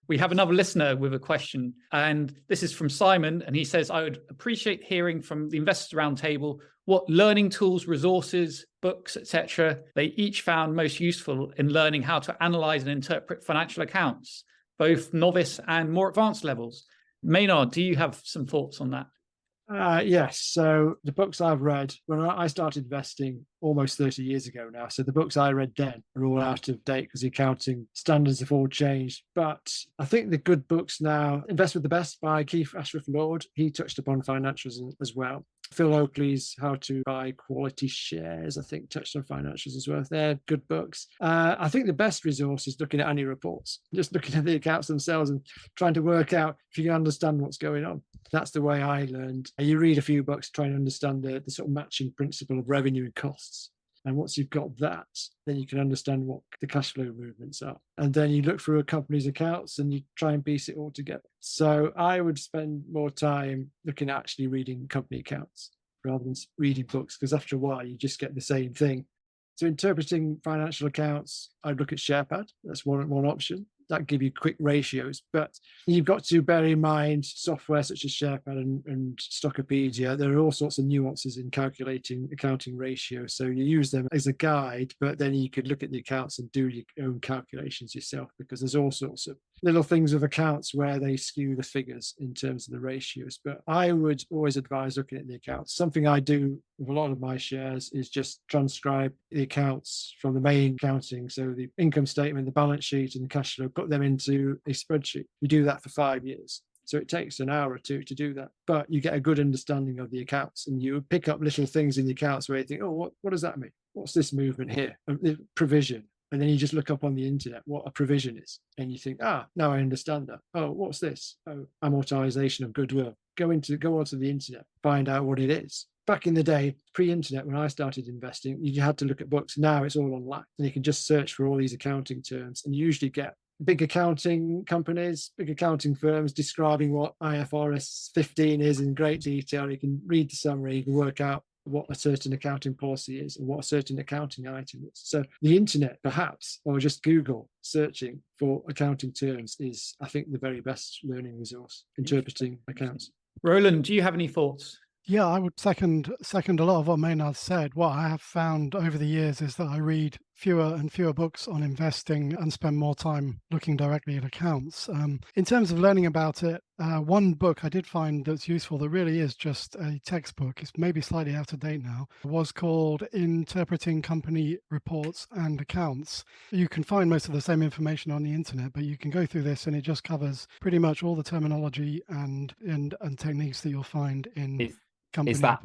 We have another listener with a question, and this is from Simon, and he says, I would appreciate hearing from the Investors Roundtable what learning tools, resources, books, etc. they each found most useful in learning how to analyze and interpret financial accounts, both novice and more advanced levels. Maynard, do you have some thoughts on that? Yes. So the books I've read, when I started investing almost 30 years ago now, so the books I read then are all out of date because the accounting standards have all changed. But I think the good books now, Invest with the Best by Keith Ashworth Lord, he touched upon financials as well. Phil Oakley's How to Buy Quality Shares, I think, touched on financials as well. They're good books. I think the best resource is looking at annual reports, just looking at the accounts themselves and trying to work out if you can understand what's going on. That's the way I learned. You read a few books trying to understand the sort of matching principle of revenue and costs. And once you've got that, then you can understand what the cash flow movements are. And then you look through a company's accounts and you try and piece it all together. So I would spend more time looking at actually reading company accounts rather than reading books, because after a while, you just get the same thing. So interpreting financial accounts, I'd look at SharePad. That's one option. That give you quick ratios, but you've got to bear in mind software such as SharePad and Stockopedia. There are all sorts of nuances in calculating accounting ratios. So you use them as a guide, but then you could look at the accounts and do your own calculations yourself, because there's all sorts of little things with accounts where they skew the figures in terms of the ratios. But I would always advise looking at the accounts. Something I do with a lot of my shares is just transcribe the accounts from the main accounting. So the income statement, the balance sheet and the cash flow, put them into a spreadsheet. You do that for 5 years. So it takes an hour or two to do that, but you get a good understanding of the accounts, and you pick up little things in the accounts where you think, oh, what does that mean? What's this movement here? Provision. And then you just look up on the internet what a provision is. And you think, now I understand that. Oh, what's this? Oh, amortization of goodwill. Go onto the internet, find out what it is. Back in the day, pre-internet, when I started investing, you had to look at books. Now it's all online. And you can just search for all these accounting terms, and you usually get big accounting companies, big accounting firms describing what IFRS 15 is in great detail. You can read the summary, you can work out what a certain accounting policy is and what a certain accounting item is. So the internet, perhaps, or just Google searching for accounting terms is, I think, the very best learning resource, interpreting accounts. Roland, do you have any thoughts? Yeah, I would second a lot of what Maynard said. What I have found over the years is that I read fewer and fewer books on investing and spend more time looking directly at accounts. In terms of learning about it, one book I did find that's useful that really is just a textbook, it's maybe slightly out of date now, was called Interpreting Company Reports and Accounts. You can find most of the same information on the internet, but you can go through this and it just covers pretty much all the terminology and techniques that you'll find in Is that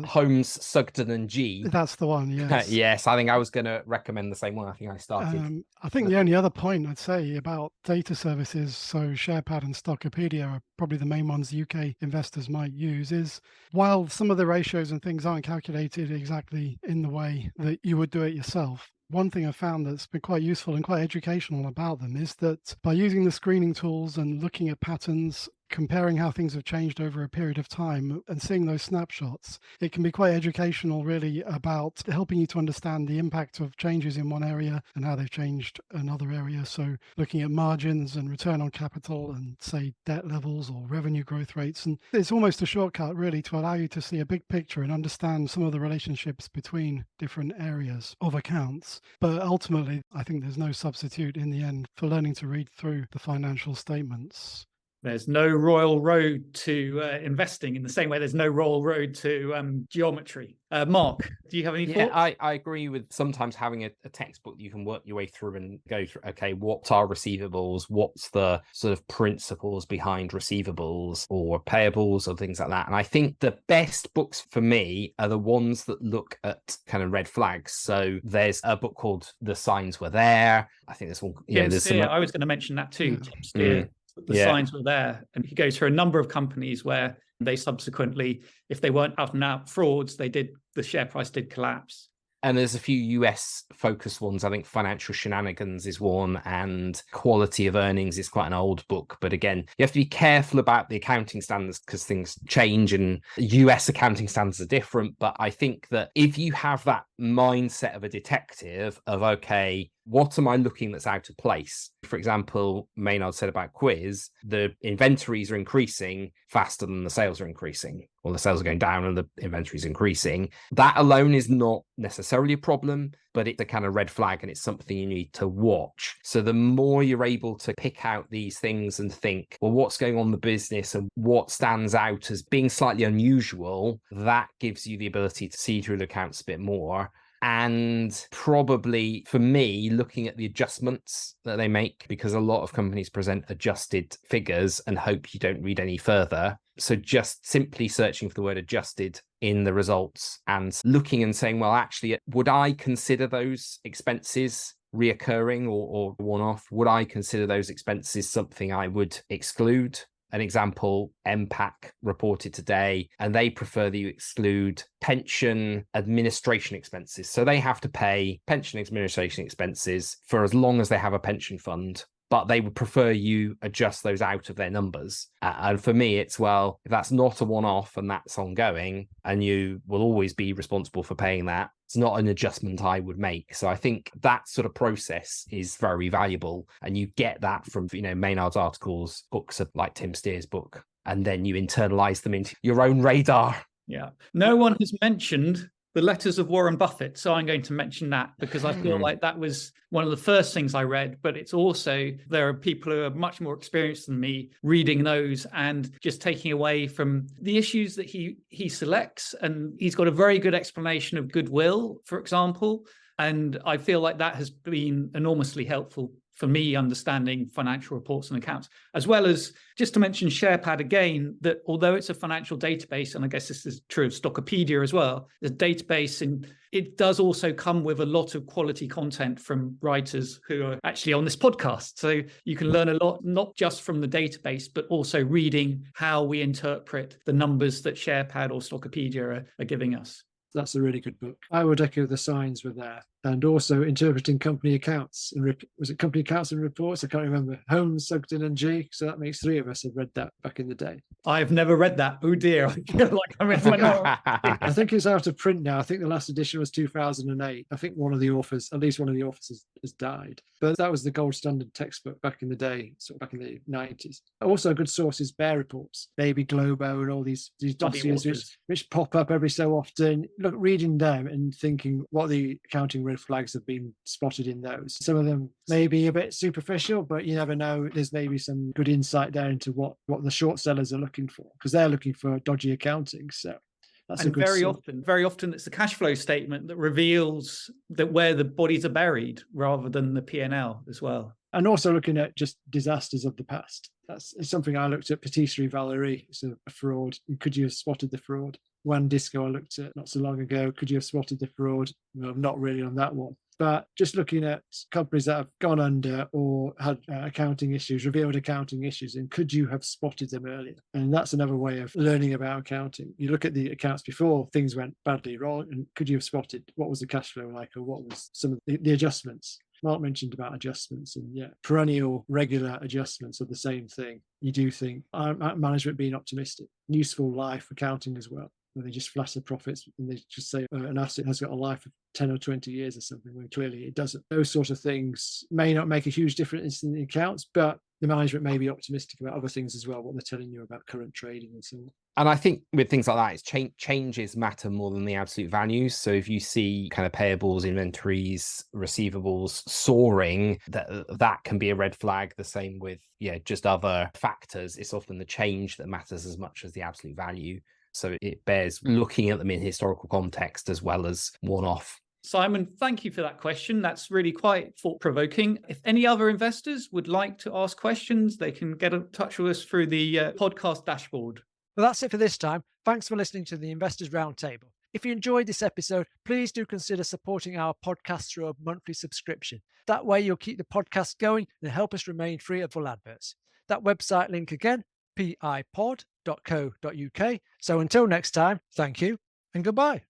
Holmes, Sugden and G? That's the one, yes. Yes, I think I was going to recommend the same one. I think I started. I think the only other point I'd say about data services, so SharePad and Stockopedia are probably the main ones UK investors might use, is while some of the ratios and things aren't calculated exactly in the way that you would do it yourself, one thing I've found that's been quite useful and quite educational about them is that by using the screening tools and looking at patterns, comparing how things have changed over a period of time and seeing those snapshots, it can be quite educational really about helping you to understand the impact of changes in one area and how they've changed another area. So looking at margins and return on capital and say debt levels or revenue growth rates. And it's almost a shortcut really to allow you to see a big picture and understand some of the relationships between different areas of accounts. But ultimately, I think there's no substitute in the end for learning to read through the financial statements. There's no royal road to investing in the same way there's no royal road to geometry. Mark, do you have any thoughts? I agree with sometimes having a textbook that you can work your way through and go through, okay, what are receivables? What's the sort of principles behind receivables or payables or things like that? And I think the best books for me are the ones that look at kind of red flags. So there's a book called The Signs Were There. I think there's one. I was going to mention that too. Tim Steer. The signs were there, and he goes through a number of companies where they subsequently, if they weren't out and out frauds, the share price did collapse. And there's a few US focused ones. I think Financial Shenanigans is one, and Quality of Earnings is quite an old book. But again, you have to be careful about the accounting standards because things change and US accounting standards are different. But I think that if you have that mindset of a detective of, okay, what am I looking that's out of place? For example, Maynard said about quiz, the inventories are increasing faster than the sales are increasing. Well, the sales are going down and the inventory is increasing. That alone is not necessarily a problem, but it's a kind of red flag and it's something you need to watch. So the more you're able to pick out these things and think, well, what's going on in the business and what stands out as being slightly unusual, that gives you the ability to see through the accounts a bit more. And probably for me, looking at the adjustments that they make, because a lot of companies present adjusted figures and hope you don't read any further. So just simply searching for the word adjusted in the results and looking and saying, well, actually, would I consider those expenses reoccurring or one-off? Would I consider those expenses something I would exclude? An example, MPAC reported today, and they prefer that you exclude pension administration expenses. So they have to pay pension administration expenses for as long as they have a pension fund, but they would prefer you adjust those out of their numbers. And for me, it's, well, if that's not a one-off and that's ongoing, and you will always be responsible for paying that, it's not an adjustment I would make. So I think that sort of process is very valuable. And you get that from, Maynard's articles, books like Tim Steer's book, and then you internalize them into your own radar. Yeah. No one has mentioned the letters of Warren Buffett, so I'm going to mention that because I feel like that was one of the first things I read, but it's also, there are people who are much more experienced than me reading those and just taking away from the issues that he selects. And he's got a very good explanation of goodwill, for example. And I feel like that has been enormously helpful for me understanding financial reports and accounts, as well as, just to mention SharePad again, that although it's a financial database, and I guess this is true of Stockopedia as well, the database, and it does also come with a lot of quality content from writers who are actually on this podcast. So you can learn a lot, not just from the database, but also reading how we interpret the numbers that SharePad or Stockopedia are giving us. That's a really good book. I would echo the signs were there. And also interpreting company accounts. Was it company accounts and reports? I can't remember. Holmes, Sugden and G. So that makes three of us have read that back in the day. I've never read that. Oh dear. I feel like I'm in I think it's out of print now. I think the last edition was 2008. I think at least one of the authors has died. But that was the gold standard textbook back in the day, sort of back in the 90s. Also a good source is Bear Reports, Baby Globo and all these dossiers which pop up every so often. Look, reading them and thinking what the accounting red flags have been spotted in those. Some of them may be a bit superficial, but you never know. There's maybe some good insight there into what the short sellers are looking for, because they're looking for dodgy accounting. So that's and very often it's the cash flow statement that reveals that where the bodies are buried rather than the P&L as well. And also looking at just disasters of the past. That's something I looked at. Patisserie Valerie, it's a fraud. Could you have spotted the fraud? One Disco I looked at not so long ago. Could you have spotted the fraud? Well, not really on that one. But just looking at companies that have gone under or had accounting issues, revealed accounting issues, and could you have spotted them earlier? And that's another way of learning about accounting. You look at the accounts before things went badly wrong, and could you have spotted what was the cash flow like, or what was some of the adjustments? Mark mentioned about adjustments, and perennial regular adjustments are the same thing. You do think management being optimistic, useful life accounting as well, where they just flatter profits and they just say an asset has got a life of 10 or 20 years or something, when clearly it doesn't. Those sort of things may not make a huge difference in the accounts, but the management may be optimistic about other things as well, what they're telling you about current trading and so on. And I think with things like that, it's changes matter more than the absolute values. So if you see kind of payables, inventories, receivables soaring, that can be a red flag. The same with just other factors. It's often the change that matters as much as the absolute value. So it bears looking at them in historical context as well as one-off. Simon, thank you for that question. That's really quite thought-provoking. If any other investors would like to ask questions, they can get in touch with us through the podcast dashboard. Well, that's it for this time. Thanks for listening to the Investors Roundtable. If you enjoyed this episode, please do consider supporting our podcast through a monthly subscription. That way you'll keep the podcast going and help us remain free of full adverts. That website link again, pipod.co.uk. So until next time, thank you and goodbye.